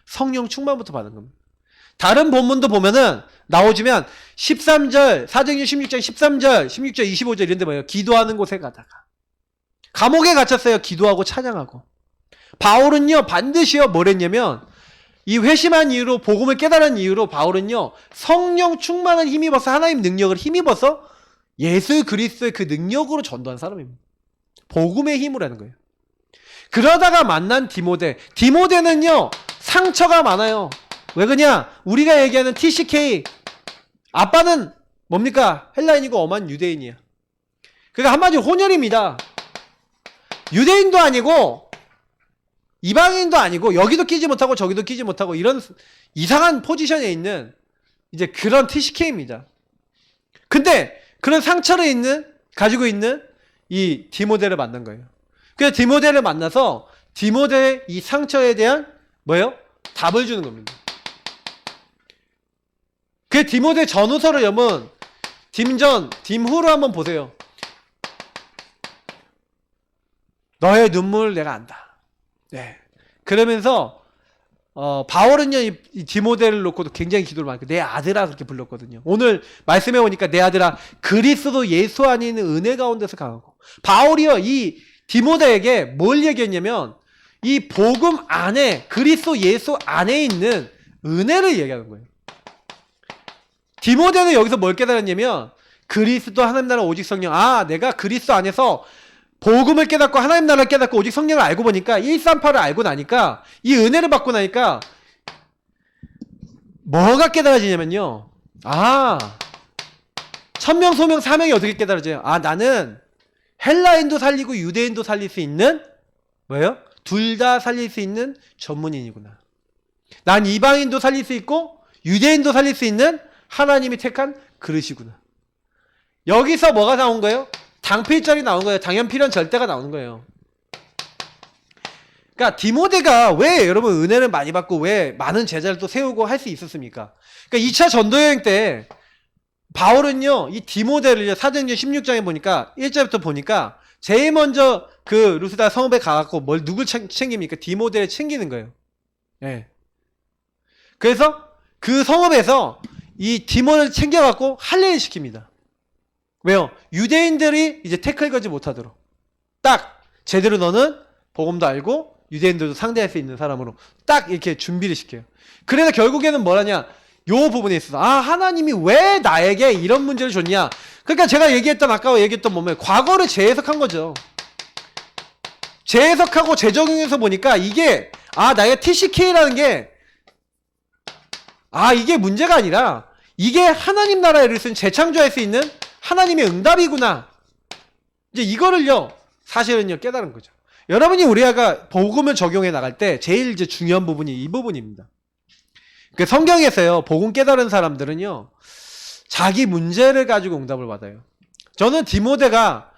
성령 충만부터 받은 겁니다. 다른 본문도 보면은 나오지만 13절, 사도행전 16장 13절, 16절 25절 이런 데 뭐예요? 기도하는 곳에 가다가 감옥에 갇혔어요. 기도하고 찬양하고. 바울은요 반드시요 뭘 했냐면 이 회심한 이유로 복음을 깨달은 이유로 바울은요 성령 충만을 힘입어서 하나님 능력을 힘입어서 예수 그리스도의 그 능력으로 전도한 사람입니다. 복음의 힘으로 하는 거예요. 그러다가 만난 디모데는요 상처가 많아요. 왜 그러냐? 우리가 얘기하는 TCK 아빠는 뭡니까? 헬라인이고 엄한 유대인이야. 그러니까 한마디로 혼혈입니다. 유대인도 아니고 이방인도 아니고 여기도 끼지 못하고 저기도 끼지 못하고 이런 이상한 포지션에 있는 이제 그런 TCK입니다. 근데 그런 상처를 가지고 있는 이 디모데를 만난 거예요. 그래서 디모데를 만나서 디모데의 이 상처에 대한 뭐예요? 답을 주는 겁니다. 그 디모데 전후서를 여러분 딤후로 한번 보세요. 너의 눈물을 내가 안다. 네. 그러면서 바울은요 이 디모데를 놓고도 굉장히 기도를 많이 내 아들아 그렇게 불렀거든요. 오늘 말씀해 보니까 내 아들아 그리스도 예수 안에 있는 은혜 가운데서 강하고 바울이요 이 디모데에게 뭘 얘기했냐면 이 복음 안에 그리스도 예수 안에 있는 은혜를 얘기하는 거예요. 디모데는 여기서 뭘 깨달았냐면 그리스도 하나님 나라 오직 성령 내가 그리스도 안에서 복음을 깨닫고 하나님 나라를 깨닫고 오직 성령을 알고 보니까 138을 알고 나니까 이 은혜를 받고 나니까 뭐가 깨달아지냐면요 천명 소명 사명이 어떻게 깨달아져요? 나는 헬라인도 살리고 유대인도 살릴 수 있는 뭐예요? 둘 다 살릴 수 있는 전문인이구나. 난 이방인도 살릴 수 있고 유대인도 살릴 수 있는 하나님이 택한 그릇이구나. 여기서 뭐가 나온 거예요? 당필절이 나온 거예요. 당연필연 절대가 나오는 거예요. 그러니까 디모데가 왜 여러분 은혜를 많이 받고 왜 많은 제자를 또 세우고 할 수 있었습니까? 그러니까 2차 전도여행 때 바울은요 이 디모데를 사도행전 16장에 보니까 1절부터 보니까 제일 먼저 그 루스다 성읍에 가갖고 누굴 챙깁니까? 디모데를 챙기는 거예요. 예. 그래서 그 성읍에서 이 디모데를 챙겨갖고 할례를 시킵니다. 왜요? 유대인들이 이제 태클 걸지 못하도록 딱 제대로 너는 복음도 알고 유대인들도 상대할 수 있는 사람으로 딱 이렇게 준비를 시켜요. 그래서 결국에는 뭐라냐? 요 부분에 있어서 하나님이 왜 나에게 이런 문제를 줬냐? 그러니까 제가 아까 얘기했던 뭐면 과거를 재해석한 거죠. 재해석하고 재적용해서 보니까 이게 나의 TCK라는 게 이게 문제가 아니라 이게 하나님 나라를 재창조할 수 있는 하나님의 응답이구나. 이제 이거를요 사실은요 깨달은 거죠. 여러분이 우리가 복음을 적용해 나갈 때 제일 이제 중요한 부분이 이 부분입니다. 그 성경에서요 복음 깨달은 사람들은요 자기 문제를 가지고 응답을 받아요. 저는 디모데가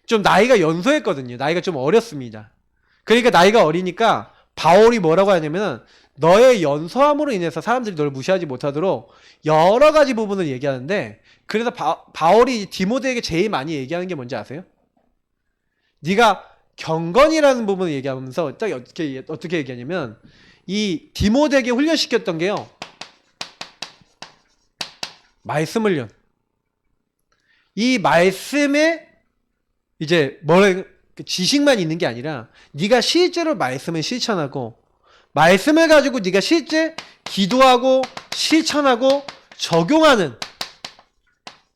좀 나이가 연소했거든요. 나이가 좀 어렸습니다. 그러니까 나이가 어리니까 바울이 뭐라고 하냐면 너의 연소함으로 인해서 사람들이 널 무시하지 못하도록 여러 가지 부분을 얘기하는데 그래서 바울이 디모데에게 제일 많이 얘기하는 게 뭔지 아세요? 네가 경건이라는 부분을 얘기하면서 딱 어떻게 얘기하냐면 이 디모데에게 훈련시켰던 게요 말씀을요 이 말씀에 이제 지식만 있는 게 아니라 네가 실제로 말씀을 실천하고 말씀을 가지고 네가 실제 기도하고 실천하고 적용하는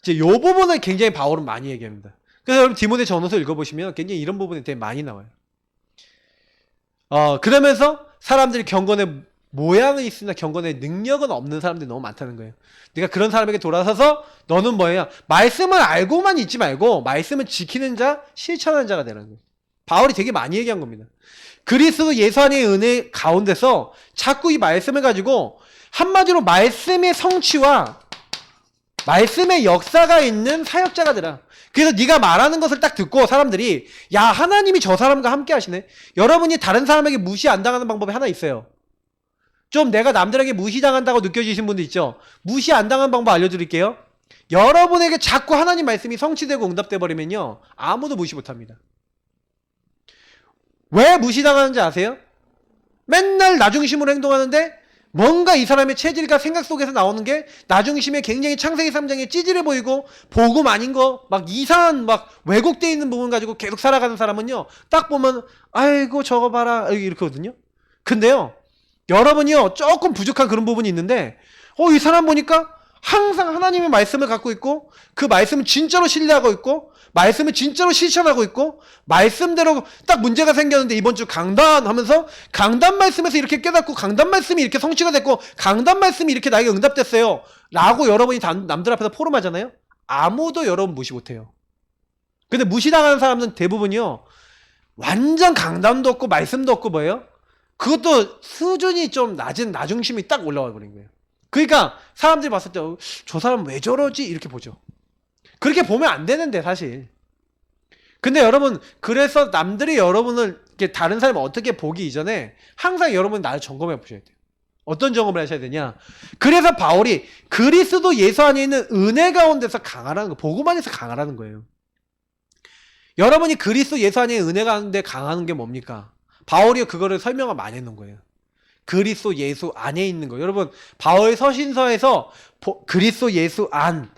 이제 요 부분을 굉장히 바울은 많이 얘기합니다. 그래서 여러분 디모데 전후서 읽어보시면 굉장히 이런 부분이 되게 많이 나와요. 그러면서 사람들이 경건의 모양은 있으나 경건의 능력은 없는 사람들이 너무 많다는 거예요. 네가 그런 사람에게 돌아서서 너는 뭐예요? 말씀을 알고만 있지 말고 말씀을 지키는 자, 실천하는 자가 되라는 거예요. 바울이 되게 많이 얘기한 겁니다. 그리스도 예수 안의 은혜 가운데서 자꾸 이 말씀을 가지고 한마디로 말씀의 성취와 말씀의 역사가 있는 사역자가 되라. 그래서 네가 말하는 것을 딱 듣고 사람들이 야 하나님이 저 사람과 함께 하시네. 여러분이 다른 사람에게 무시 안 당하는 방법이 하나 있어요. 좀 내가 남들에게 무시당한다고 느껴지신 분들 있죠. 무시 안 당하는 방법 알려드릴게요. 여러분에게 자꾸 하나님 말씀이 성취되고 응답돼 버리면요 아무도 무시 못합니다. 왜 무시당하는지 아세요? 맨날 나중심으로 행동하는데 뭔가 이 사람의 체질과 생각 속에서 나오는 게 나중심에 굉장히 창세기 3장에 찌질해 보이고 복음 아닌 거 막 이상한 막 왜곡되어 있는 부분 가지고 계속 살아가는 사람은요, 딱 보면 아이고 저거 봐라 이렇거든요. 근데요, 여러분이요 조금 부족한 그런 부분이 있는데 이 사람 보니까 항상 하나님의 말씀을 갖고 있고 그 말씀을 진짜로 신뢰하고 있고 말씀을 진짜로 실천하고 있고 말씀대로 딱 문제가 생겼는데 이번 주 강단 하면서 강단 말씀에서 이렇게 깨닫고 강단 말씀이 이렇게 성취가 됐고 강단 말씀이 이렇게 나에게 응답됐어요 라고 여러분이 남들 앞에서 포럼하잖아요. 아무도 여러분 무시 못해요. 근데 무시당하는 사람은 대부분이요 완전 강단도 없고 말씀도 없고 뭐예요? 그것도 수준이 좀 낮은 나중심이 딱 올라와 버린 거예요. 그러니까 사람들이 봤을 때 저 사람 왜 저러지? 이렇게 보죠. 그렇게 보면 안 되는데 사실. 근데 여러분 그래서 남들이 여러분을 이렇게 다른 사람을 어떻게 보기 이전에 항상 여러분 나를 점검해 보셔야 돼요. 어떤 점검을 하셔야 되냐? 그래서 바울이 그리스도 예수 안에 있는 은혜 가운데서 강하라는 거, 복음 안에서 강하라는 거예요. 여러분이 그리스도 예수 안에 은혜 가운데 강하는 게 뭡니까? 바울이 그거를 설명을 많이 해놓은 거예요. 그리스도 예수 안에 있는 거. 여러분 바울 서신서에서 그리스도 예수 안,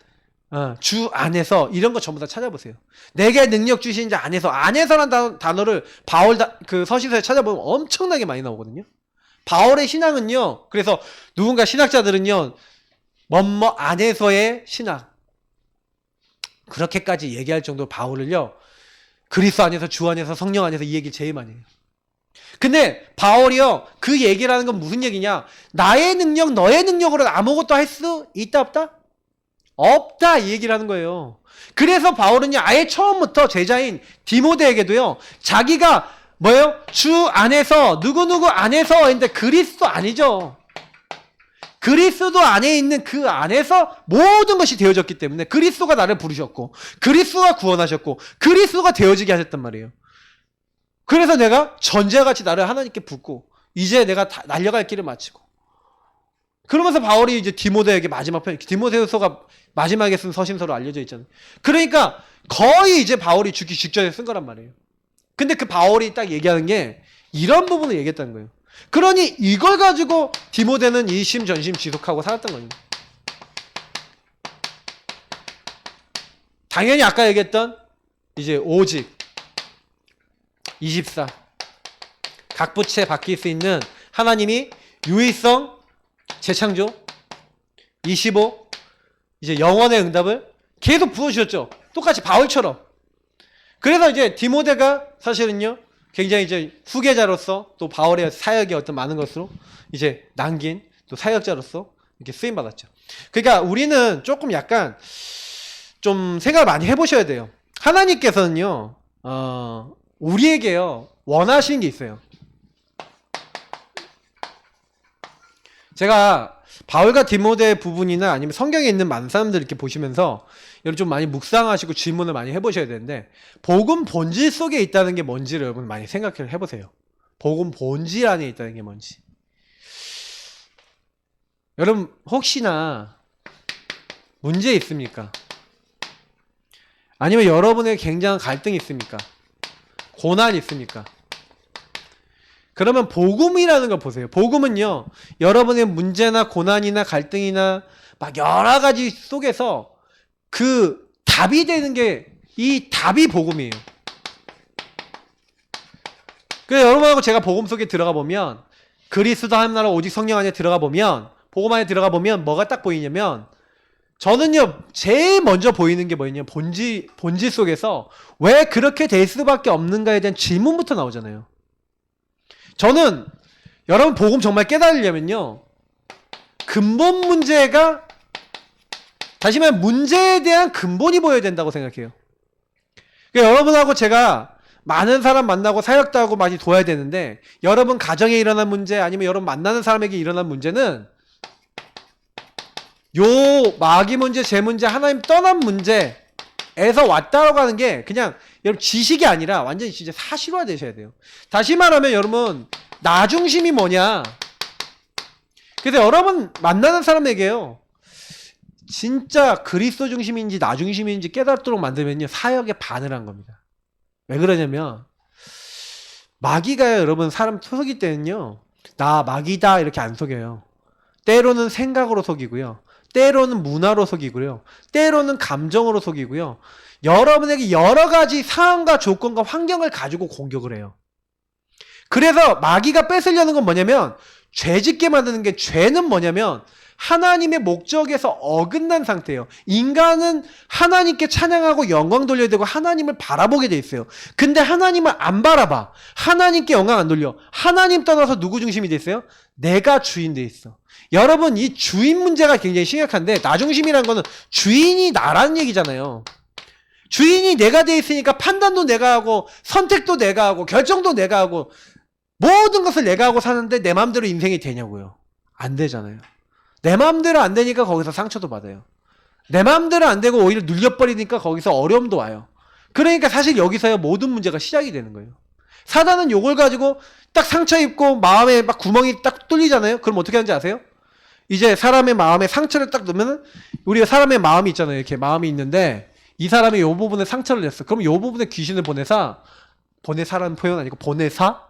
주 안에서 이런 거 전부 다 찾아보세요. 내게 능력 주신 자 안에서란 단어를 바울 그 서신서에 찾아보면 엄청나게 많이 나오거든요. 바울의 신앙은요, 그래서 누군가 신학자들은요 뭐뭐 안에서의 신학 그렇게까지 얘기할 정도로 바울을요 그리스도 안에서 주 안에서 성령 안에서 이 얘기를 제일 많이 해요. 근데 바울이요 그 얘기라는 건 무슨 얘기냐? 나의 능력 너의 능력으로 아무것도 할 수 있다 없다? 없다 이 얘기를 하는 거예요. 그래서 바울은요 아예 처음부터 제자인 디모데에게도요 자기가 뭐예요? 주 안에서 누구누구 안에서 했는데 그리스도 아니죠. 그리스도 안에 있는 그 안에서 모든 것이 되어졌기 때문에 그리스도가 나를 부르셨고 그리스도가 구원하셨고 그리스도가 되어지게 하셨단 말이에요. 그래서 내가 전제같이 나를 하나님께 붓고 이제 내가 날려갈 길을 마치고 그러면서 바울이 이제 디모데에게 마지막 편 디모데후서가 마지막에 쓴 서신서로 알려져 있잖아요. 그러니까 거의 이제 바울이 죽기 직전에 쓴 거란 말이에요. 근데 그 바울이 딱 얘기하는 게 이런 부분을 얘기했다는 거예요. 그러니 이걸 가지고 디모데는 이심전심 지속하고 살았던 겁니다. 당연히 아까 얘기했던 이제 오직 24 각 부채 바뀔 수 있는 하나님이 유의성 재창조 25 이제 영원의 응답을 계속 부어주셨죠. 똑같이 바울처럼. 그래서 이제 디모데가 사실은요 굉장히 이제 후계자로서 또 바울의 사역이 어떤 많은 것으로 이제 남긴 또 사역자로서 이렇게 쓰임 받았죠. 그러니까 우리는 조금 약간 좀 생각을 많이 해보셔야 돼요. 하나님께서는요 우리에게요 원하시는 게 있어요. 제가 바울과 디모데 부분이나 아니면 성경에 있는 많은 사람들 이렇게 보시면서 여러분 좀 많이 묵상하시고 질문을 많이 해보셔야 되는데 복음 본질 속에 있다는 게 뭔지를 여러분 많이 생각을 해보세요. 복음 본질 안에 있다는 게 뭔지. 여러분 혹시나 문제 있습니까? 아니면 여러분의 굉장한 갈등이 있습니까? 고난이 있습니까? 그러면 복음이라는 걸 보세요. 복음은요 여러분의 문제나 고난이나 갈등이나 막 여러 가지 속에서 그 답이 되는 게 이 답이 복음이에요. 그래서 여러분하고 제가 복음 속에 들어가 보면 그리스도 하나님 나라 오직 성령 안에 들어가 보면 복음 안에 들어가 보면 뭐가 딱 보이냐면 저는요 제일 먼저 보이는 게 뭐냐면 본질 속에서 왜 그렇게 될 수밖에 없는가에 대한 질문부터 나오잖아요. 저는 여러분 복음 정말 깨달으려면요 근본 문제가 다시 말하면 문제에 대한 근본이 보여야 된다고 생각해요. 그러니까 여러분하고 제가 많은 사람 만나고 사역도 하고 많이 도와야 되는데 여러분 가정에 일어난 문제 아니면 여러분 만나는 사람에게 일어난 문제는 요 마귀 문제, 제 문제, 하나님 떠난 문제에서 왔다라고 하는 게 그냥 여러분 지식이 아니라 완전히 진짜 사실화 되셔야 돼요. 다시 말하면 여러분 나 중심이 뭐냐. 그래서 여러분 만나는 사람에게요 진짜 그리스도 중심인지 나 중심인지 깨닫도록 만들면요 사역에 반을 한 겁니다. 왜 그러냐면 마귀가요, 여러분, 사람 속일 때는요, 나 마귀다 이렇게 안 속여요. 때로는 생각으로 속이고요. 때로는 문화로 속이고요. 때로는 감정으로 속이고요. 여러분에게 여러 가지 상황과 조건과 환경을 가지고 공격을 해요. 그래서 마귀가 뺏으려는 건 뭐냐면, 죄 짓게 만드는 게, 죄는 뭐냐면 하나님의 목적에서 어긋난 상태예요. 인간은 하나님께 찬양하고 영광 돌려야 되고 하나님을 바라보게 돼 있어요. 근데 하나님을 안 바라봐. 하나님께 영광 안 돌려. 하나님 떠나서 누구 중심이 돼 있어요? 내가 주인 돼 있어. 여러분, 이 주인 문제가 굉장히 심각한데, 나 중심이라는 거는 주인이 나라는 얘기잖아요. 주인이 내가 돼 있으니까 판단도 내가 하고 선택도 내가 하고 결정도 내가 하고 모든 것을 내가 하고 사는데 내 마음대로 인생이 되냐고요. 안 되잖아요. 내 마음대로 안 되니까 거기서 상처도 받아요. 내 마음대로 안 되고 오히려 눌려버리니까 거기서 어려움도 와요. 그러니까 사실 여기서야 모든 문제가 시작이 되는 거예요. 사단은 요걸 가지고 딱 상처 입고 마음에 막 구멍이 딱 뚫리잖아요. 그럼 어떻게 하는지 아세요? 이제 사람의 마음에 상처를 딱 넣으면은, 우리가 사람의 마음이 있잖아요. 이렇게 마음이 있는데 이 사람이 요 부분에 상처를 냈어. 그럼 요 부분에 귀신을 보내사라는 표현 아니고 보내사?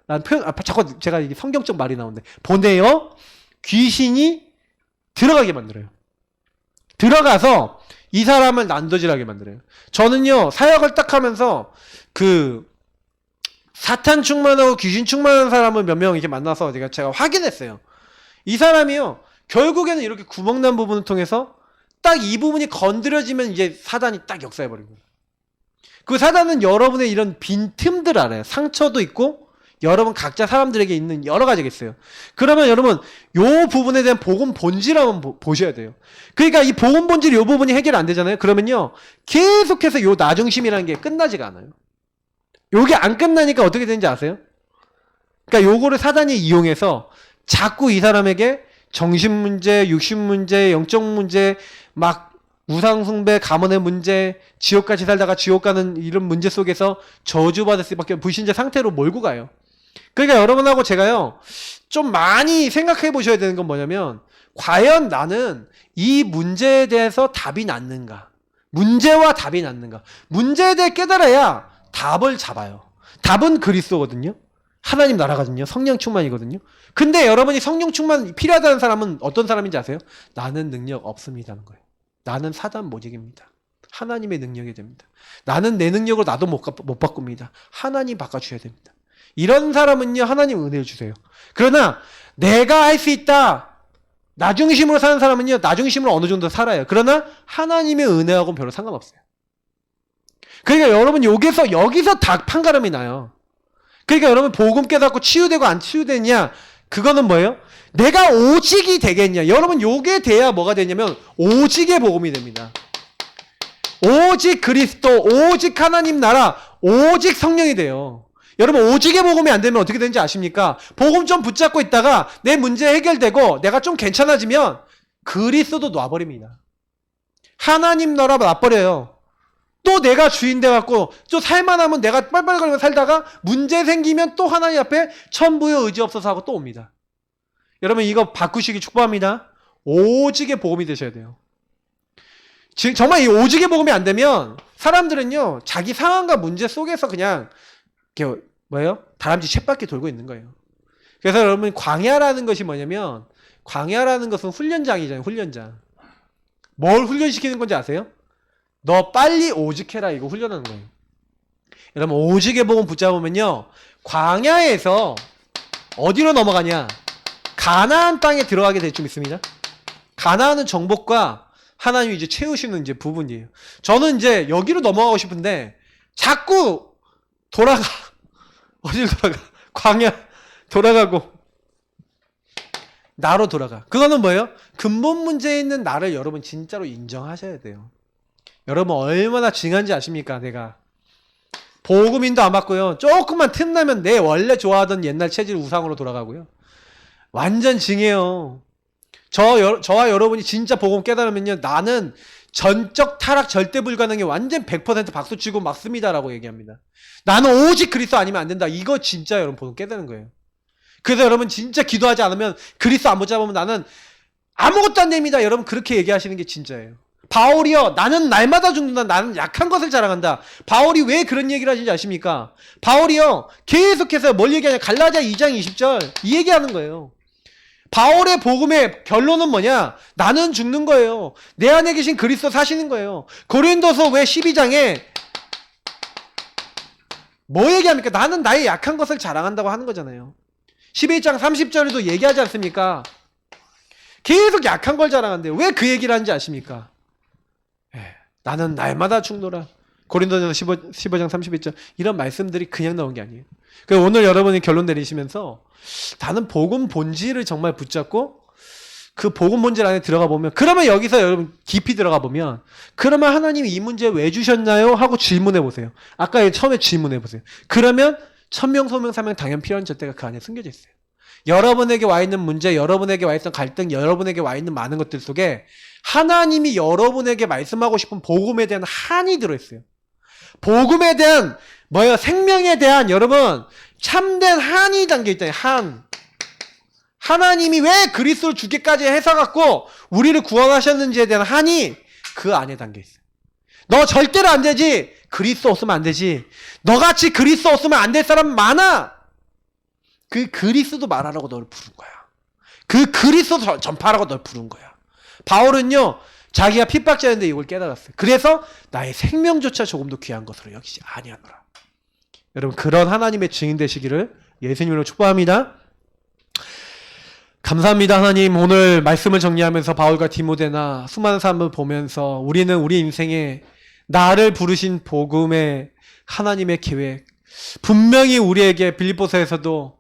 라는 표현, 자꾸 제가 이게 성경적 말이 나오는데, 보내어 귀신이 들어가게 만들어요. 들어가서 이 사람을 난도질하게 만들어요. 저는요, 사역을 딱 하면서 사탄 충만하고 귀신 충만한 사람을 몇 명 이렇게 만나서 제가 확인했어요. 이 사람이요, 결국에는 이렇게 구멍난 부분을 통해서 딱 이 부분이 건드려지면 이제 사단이 딱 역사해버린 거예요. 그 사단은 여러분의 이런 빈틈들 알아요. 상처도 있고, 여러분 각자 사람들에게 있는 여러 가지가 있어요. 그러면 여러분, 요 부분에 대한 복음 본질을 한번 보셔야 돼요. 그러니까 이 복음 본질 요 부분이 해결 안 되잖아요. 그러면요, 계속해서 요 나중심이라는 게 끝나지가 않아요. 요게 안 끝나니까 어떻게 되는지 아세요? 그러니까 요거를 사단이 이용해서 자꾸 이 사람에게 정신 문제, 육신 문제, 영적 문제, 막 우상숭배, 가문의 문제, 지옥같이 살다가 지옥 가는 이런 문제 속에서 저주받을 수밖에 없는 불신자 상태로 몰고 가요. 그러니까 여러분하고 제가요, 좀 많이 생각해 보셔야 되는 건 뭐냐면, 과연 나는 이 문제에 대해서 답이 낫는가? 문제와 답이 낫는가? 문제에 대해 깨달아야 답을 잡아요. 답은 그리스도거든요. 하나님 나라거든요. 성령 충만이거든요. 근데 여러분이 성령 충만 필요하다는 사람은 어떤 사람인지 아세요? 나는 능력 없습니다는 거예요. 나는 사단 모직입니다. 하나님의 능력이 됩니다. 나는 내 능력으로 나도 못 바꿉니다. 하나님 바꿔주셔야 됩니다. 이런 사람은요, 하나님 은혜를 주세요. 그러나 내가 할 수 있다, 나 중심으로 사는 사람은요, 나 중심으로 어느 정도 살아요. 그러나 하나님의 은혜하고는 별로 상관없어요. 그러니까 여러분, 여기서 다 판가름이 나요. 그러니까 여러분, 복음 깨닫고 치유되고 안 치유되냐, 그거는 뭐예요? 내가 오직이 되겠냐. 여러분, 요게 돼야 뭐가 되냐면 오직의 복음이 됩니다. 오직 그리스도, 오직 하나님 나라, 오직 성령이 돼요. 여러분, 오직의 복음이 안 되면 어떻게 되는지 아십니까? 복음 좀 붙잡고 있다가 내 문제 해결되고 내가 좀 괜찮아지면 그리스도도 놔버립니다. 하나님 나라 놔버려요. 또 내가 주인 돼갖고 또 살만하면 내가 빨빨거리고 살다가 문제 생기면 또 하나님 앞에 천부의 의지 없어서 하고 또 옵니다. 여러분, 이거 바꾸시기 축복합니다. 오직의 복음이 되셔야 돼요. 지금 정말 이 오직의 복음이 안 되면 사람들은요, 자기 상황과 문제 속에서 그냥 다람쥐 쳇바퀴 돌고 있는 거예요. 그래서 여러분, 광야라는 것이 뭐냐면, 광야라는 것은 훈련장이잖아요. 훈련장. 뭘 훈련시키는 건지 아세요? 너 빨리 오직해라, 이거 훈련하는 거예요. 여러분, 오직의 복음 붙잡으면요, 광야에서 어디로 넘어가냐? 가나안 땅에 들어가게 될 줄 믿습니다. 가나안은 정복과 하나님이 이제 채우시는 이제 부분이에요. 저는 이제 여기로 넘어가고 싶은데 자꾸 돌아가. 어디로 돌아가? 광야 돌아가고 나로 돌아가. 그거는 뭐예요? 근본 문제에 있는 나를 여러분 진짜로 인정하셔야 돼요. 여러분, 얼마나 징한지 아십니까? 내가 복음인도 안 받고요, 조금만 틈나면 내 원래 좋아하던 옛날 체질 우상으로 돌아가고요. 완전 징해요. 저와 여러분이 진짜 복음 깨달으면요, 나는 전적 타락 절대 불가능해, 완전 100% 박수치고 맞습니다라고 얘기합니다. 나는 오직 그리스도 아니면 안 된다. 이거 진짜 여러분 복음 깨달은 거예요. 그래서 여러분 진짜 기도하지 않으면, 그리스도 안 붙잡으면 나는 아무것도 안 됩니다. 여러분 그렇게 얘기하시는 게 진짜예요. 바울이요, 나는 날마다 죽는다. 나는 약한 것을 자랑한다. 바울이 왜 그런 얘기를 하시는지 아십니까? 바울이요, 계속해서 뭘 얘기하냐? 갈라디아 2장 20절 이 얘기하는 거예요. 바울의 복음의 결론은 뭐냐? 나는 죽는 거예요. 내 안에 계신 그리스도 사시는 거예요. 고린도서 왜 12장에 뭐 얘기합니까? 나는 나의 약한 것을 자랑한다고 하는 거잖아요. 11장 30절에도 얘기하지 않습니까? 계속 약한 걸 자랑한대요. 왜 그 얘기를 하는지 아십니까? 나는 날마다 죽노라. 고린도전서 15장 31절 이런 말씀들이 그냥 나온 게 아니에요. 그래서 오늘 여러분이 결론 내리시면서 나는 복음 본질을 정말 붙잡고 그 복음 본질 안에 들어가 보면, 그러면 여기서 여러분 깊이 들어가 보면, 그러면 하나님이 이 문제 왜 주셨나요? 하고 질문해 보세요. 아까 처음에 질문해 보세요. 그러면 천명, 소명, 사명 당연 필요한 절대가 그 안에 숨겨져 있어요. 여러분에게 와 있는 문제, 여러분에게 와 있던 갈등, 여러분에게 와 있는 많은 것들 속에 하나님이 여러분에게 말씀하고 싶은 복음에 대한 한이 들어있어요. 복음에 대한 생명에 대한 여러분 참된 한이 담겨있다. 한. 하나님이 왜 그리스도를 죽기까지 해서갖고 우리를 구원하셨는지에 대한 한이 그 안에 담겨있어요. 너 절대로 안 되지. 그리스도 없으면 안 되지. 너같이 그리스도 없으면 안 될 사람 많아. 그 그리스도 말하라고 너를 부른 거야. 그 그리스도 전파하라고 너를 부른 거야. 바울은요, 자기가 핍박자였는데 이걸 깨달았어요. 그래서 나의 생명조차 조금도 귀한 것으로 여기지 아니하노라. 여러분, 그런 하나님의 증인 되시기를 예수님으로 축복합니다. 감사합니다. 하나님, 오늘 말씀을 정리하면서 바울과 디모데나 수많은 사람을 보면서 우리는 우리 인생에 나를 부르신 복음의 하나님의 계획, 분명히 우리에게 빌립보서에서도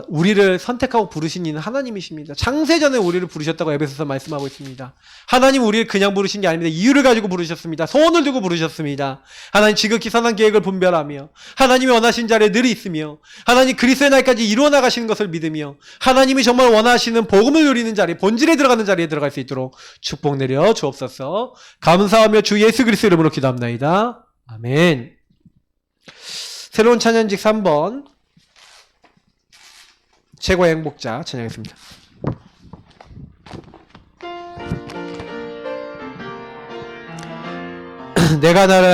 우리를 선택하고 부르신 이는 하나님이십니다. 창세전에 우리를 부르셨다고 에베소서 말씀하고 있습니다. 하나님 우리를 그냥 부르신 게 아닙니다. 이유를 가지고 부르셨습니다. 소원을 두고 부르셨습니다. 하나님 지극히 선한 계획을 분별하며 하나님이 원하신 자리에 늘 있으며 하나님 그리스도의 날까지 이루어 나가시는 것을 믿으며 하나님이 정말 원하시는 복음을 누리는 자리, 본질에 들어가는 자리에 들어갈 수 있도록 축복 내려 주옵소서. 감사하며 주 예수 그리스도 이름으로 기도합나이다. 아멘. 새로운 찬양직 3번 최고의 행복자 찬양했습니다. 내가 나를